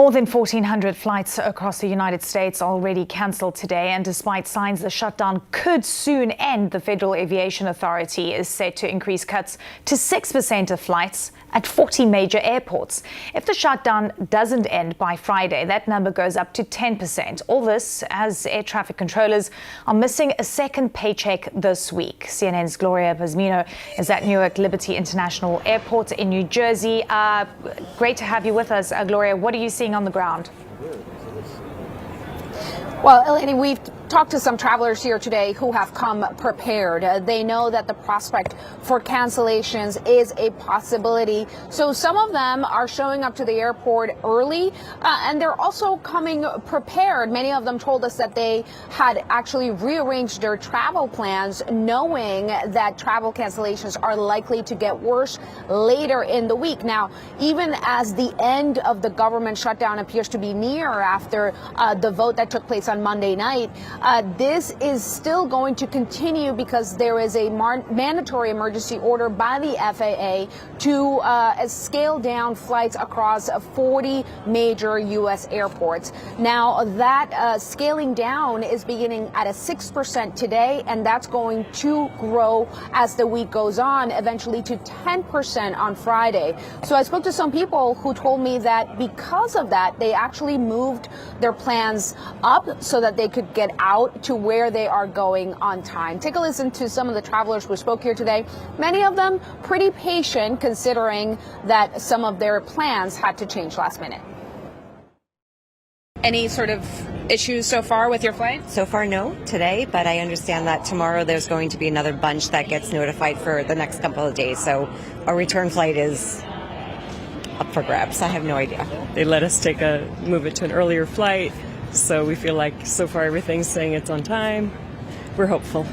More than 1,400 flights across the United States already cancelled today, and despite signs the shutdown could soon end, the Federal Aviation Authority is set to increase cuts to 6% of flights at 40 major airports. If the shutdown doesn't end by Friday, that number goes up to 10%. All this as air traffic controllers are missing a second paycheck this week. CNN's Gloria Pazmino is at Newark Liberty International Airport in New Jersey. Great to have you with us, Gloria. What are you seeing on the ground? Well, Eleni, we've talked to some travelers here today who have come prepared. They know that the prospect for cancellations is a possibility. So some of them are showing up to the airport early, and they're also coming prepared. Many of them told us that they had actually rearranged their travel plans, knowing that travel cancellations are likely to get worse later in the week. Now, even as the end of the government shutdown appears to be near after the vote that took place on Monday night, this is still going to continue because there is a mandatory emergency order by the FAA to scale down flights across 40 major U.S. airports. Now, that scaling down is beginning at a 6% today, and that's going to grow as the week goes on, eventually to 10% on Friday. So I spoke to some people who told me that because of that, they actually moved their plans up so that they could get out to where they are going on time. Take a listen to some of the travelers who spoke here today. Many of them pretty patient, considering that some of their plans had to change last minute. Any sort of issues so far with your flight? So far, no, today, but I understand that tomorrow there's going to be another bunch that gets notified for the next couple of days. So our return flight is up for grabs. I have no idea. They let us move it to an earlier flight. So we feel like so far everything's saying it's on time. We're hopeful.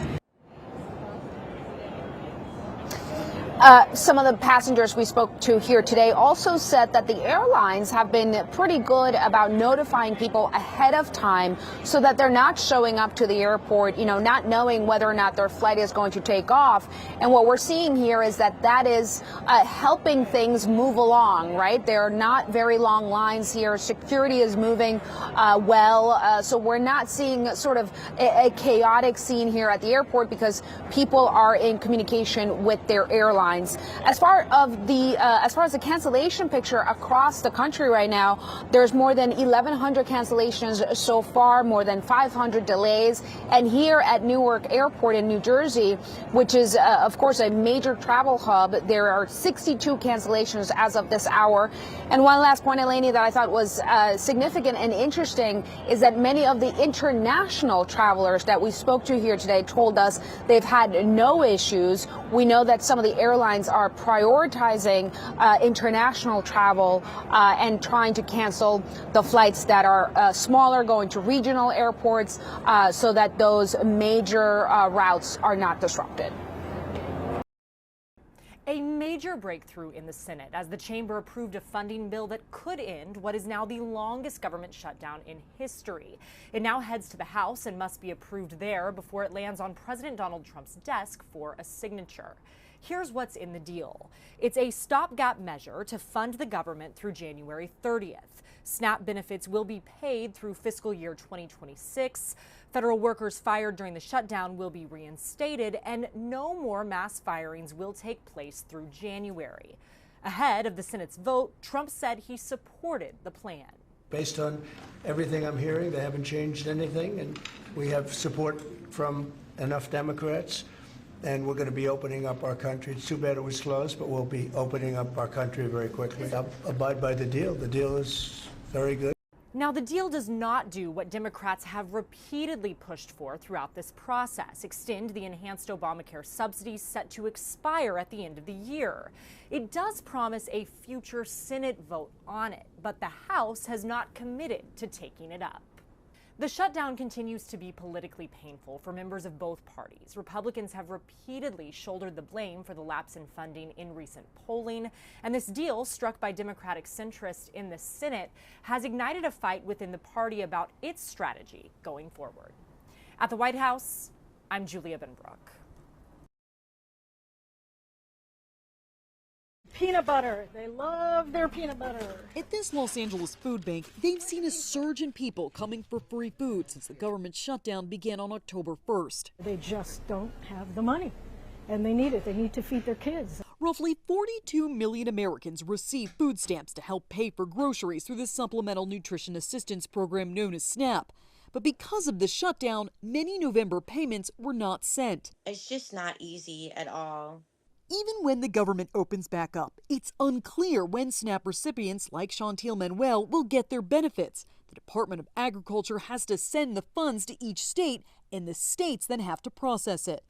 Some of the passengers we spoke to here today also said that the airlines have been pretty good about notifying people ahead of time so that they're not showing up to the airport, not knowing whether or not their flight is going to take off. And what we're seeing here is that is helping things move along, right? There are not very long lines here. Security is moving well. So we're not seeing sort of a chaotic scene here at the airport because people are in communication with their airlines. As far as the cancellation picture across the country right now, there's more than 1,100 cancellations so far, more than 500 delays. And here at Newark Airport in New Jersey, which is, of course, a major travel hub, there are 62 cancellations as of this hour. And one last point, Eleni, that I thought was significant and interesting is that many of the international travelers that we spoke to here today told us they've had no issues. We know that some of the airlines are prioritizing international travel and trying to cancel the flights that are smaller, going to regional airports, so that those major routes are not disrupted. A major breakthrough in the Senate as the chamber approved a funding bill that could end what is now the longest government shutdown in history. It now heads to the House and must be approved there before it lands on President Donald Trump's desk for a signature. Here's what's in the deal. It's a stopgap measure to fund the government through January 30th. SNAP benefits will be paid through fiscal year 2026. Federal workers fired during the shutdown will be reinstated, and no more mass firings will take place through January. Ahead of the Senate's vote, Trump said he supported the plan. Based on everything I'm hearing, they haven't changed anything, and we have support from enough Democrats, and we're going to be opening up our country. It's too bad it was closed, but we'll be opening up our country very quickly. I'll abide by the deal. The deal is very good. Now, the deal does not do what Democrats have repeatedly pushed for throughout this process: extend the enhanced Obamacare subsidies set to expire at the end of the year. It does promise a future Senate vote on it, but the House has not committed to taking it up. The shutdown continues to be politically painful for members of both parties. Republicans have repeatedly shouldered the blame for the lapse in funding in recent polling, and this deal, struck by Democratic centrists in the Senate, has ignited a fight within the party about its strategy going forward. At the White House, I'm Julia Benbrook. Peanut butter. They love their peanut butter. At this Los Angeles food bank, they've seen a surge in people coming for free food since the government shutdown began on October 1st. They just don't have the money, and they need it. They need to feed their kids. Roughly 42 million Americans receive food stamps to help pay for groceries through the Supplemental Nutrition Assistance Program known as SNAP. But because of the shutdown, many November payments were not sent. It's just not easy at all. Even when the government opens back up, it's unclear when SNAP recipients like Chantil Manuel will get their benefits. The Department of Agriculture has to send the funds to each state, and the states then have to process it.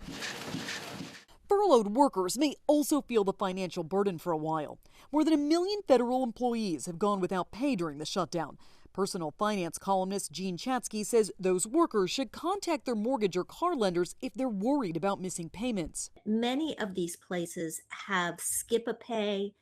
Furloughed workers may also feel the financial burden for a while. More than 1 million federal employees have gone without pay during the shutdown. Personal finance columnist Jean Chatzky says those workers should contact their mortgage or car lenders if they're worried about missing payments. Many of these places have skip-a-pay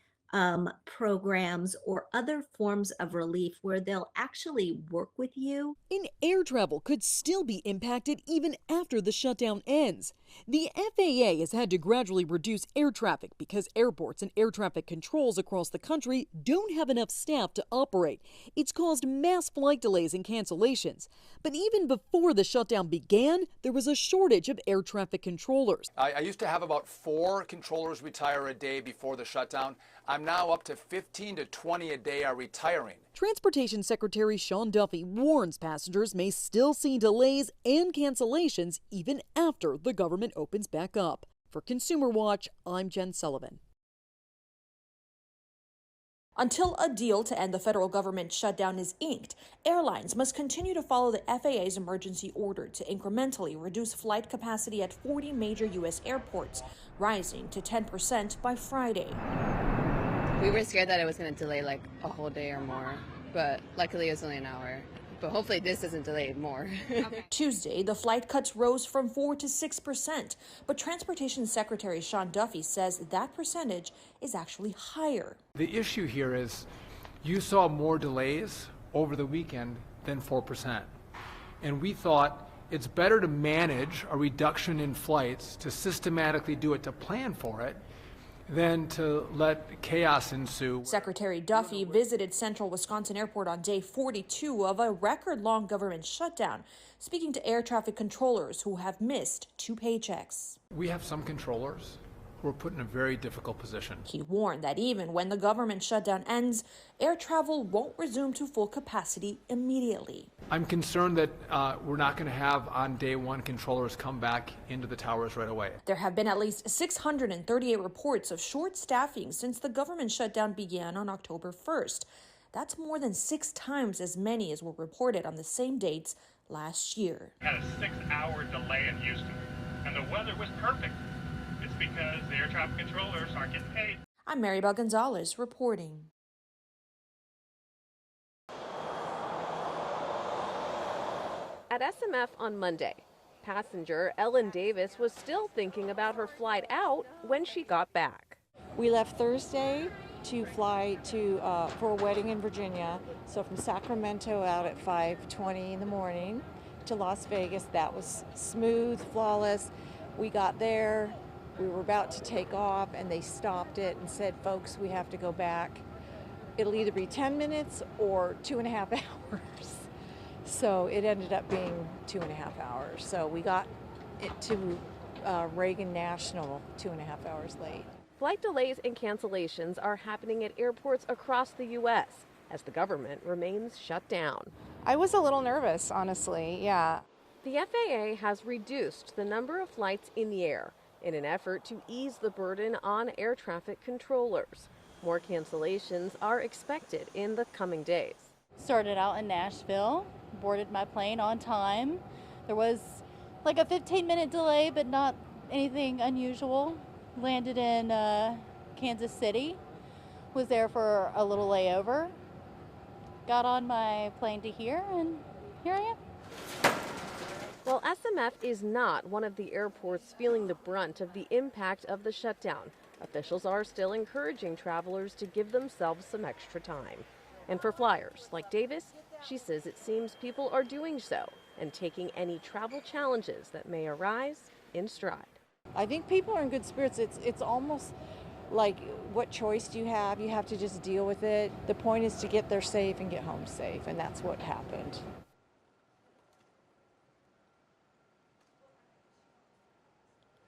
programs or other forms of relief where they'll actually work with you. And air travel could still be impacted even after the shutdown ends. The FAA has had to gradually reduce air traffic because airports and air traffic controls across the country don't have enough staff to operate. It's caused mass flight delays and cancellations. But even before the shutdown began, there was a shortage of air traffic controllers. I used to have about 4 controllers retire a day before the shutdown. I'm now up to 15 to 20 a day are retiring. Transportation Secretary Sean Duffy warns passengers may still see delays and cancellations even after the government opens back up. For Consumer Watch, I'm Jen Sullivan. Until a deal to end the federal government shutdown is inked, airlines must continue to follow the FAA's emergency order to incrementally reduce flight capacity at 40 major U.S. airports, rising to 10% by Friday. We were scared that it was going to delay like a whole day or more, but luckily it was only an hour. But hopefully this doesn't delay it more. Tuesday, the flight cuts rose from 4 to 6%, but Transportation Secretary Sean Duffy says that percentage is actually higher. The issue here is you saw more delays over the weekend than 4%. And we thought it's better to manage a reduction in flights, to systematically do it, to plan for it, than to let chaos ensue. Secretary Duffy visited Central Wisconsin Airport on day 42 of a record-long government shutdown, speaking to air traffic controllers who have missed 2 paychecks. We have some controllers who are put in a very difficult position. He warned that even when the government shutdown ends, air travel won't resume to full capacity immediately. I'm concerned that we're not going to have on day one controllers come back into the towers right away. There have been at least 638 reports of short staffing since the government shutdown began on October 1st. That's more than 6 times as many as were reported on the same dates last year. We had a 6-hour delay in Houston, and the weather was perfect. It's because the air traffic controllers aren't getting paid. I'm Maribel Gonzalez reporting. At SMF on Monday, passenger Ellen Davis was still thinking about her flight out when she got back. We left Thursday to fly to for a wedding in Virginia. So from Sacramento out at 5:20 in the morning to Las Vegas. That was smooth, flawless. We got there. We were about to take off, and they stopped it and said, folks, we have to go back. It'll either be 10 minutes or 2.5 hours. So it ended up being 2.5 hours. So we got it to Reagan National 2.5 hours late. Flight delays and cancellations are happening at airports across the U.S. as the government remains shut down. I was a little nervous, honestly, yeah. The FAA has reduced the number of flights in the air in an effort to ease the burden on air traffic controllers. More cancellations are expected in the coming days. Started out in Nashville, boarded my plane on time. There was like a 15-minute delay, but not anything unusual. Landed in Kansas City, was there for a little layover. Got on my plane to here, and here I am. While SMF is not one of the airports feeling the brunt of the impact of the shutdown, officials are still encouraging travelers to give themselves some extra time. And for flyers like Davis, she says it seems people are doing so and taking any travel challenges that may arise in stride. I think people are in good spirits. It's almost like what choice do you have? You have to just deal with it. The point is to get there safe and get home safe, and that's what happened.